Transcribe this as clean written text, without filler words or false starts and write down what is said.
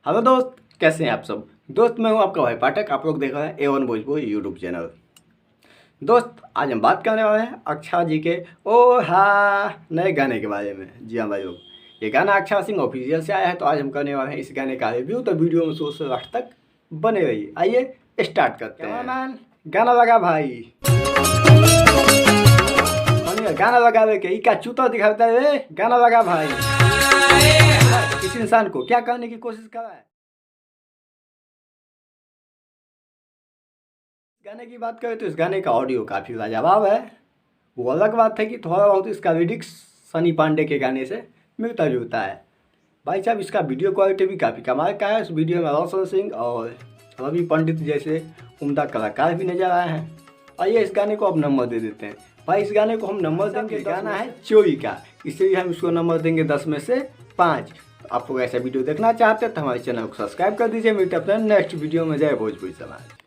Hello दोस्त, कैसे हैं आप सब। दोस्त मैं हूं आपका भाई पाठक। आप लोग देख रहे हैं A1 भोजपुरी यूट्यूब चैनल। दोस्त आज हम बात करने वाले हैं अक्षरा जी के ओ हा नए गाने के बारे में। जी हाँ भाई लोग, ये गाना अक्षरा सिंह ऑफिशियल से आया है, तो आज हम करने वाले हैं इस गाने का रिव्यू। तो वीडियो में शुरू से लास्ट तक बने रहिए। आइए स्टार्ट करते हैं। मैन गाना लगा भाई, गाना लगावे के का चूता दिखाता है। गाना लगा भाई, इस इंसान को क्या करने की कोशिश कर रहा है। गाने की बात करें तो इस गाने का ऑडियो काफ़ी लाजवाब है। वो अलग बात है कि थोड़ा बहुत इसका लिरिक्स सनी पांडे के गाने से मिलता जुलता है। भाई साहब इसका वीडियो क्वालिटी भी काफ़ी कमाल का है। इस वीडियो में रोशन सिंह और रवि पंडित जैसे उम्दा कलाकार भी नजर आए हैं। आइए इस गाने को अब नंबर दे देते हैं। भाई इस गाने को हम नंबर देंगे, गाना है चोरी का, इसलिए हम इसको नंबर देंगे 10 में से 5। आप लोग ऐसा वीडियो देखना चाहते हैं तो हमारे चैनल को सब्सक्राइब कर दीजिए। मिलते हैं अपने नेक्स्ट वीडियो में। जय भोजपुरी समाज।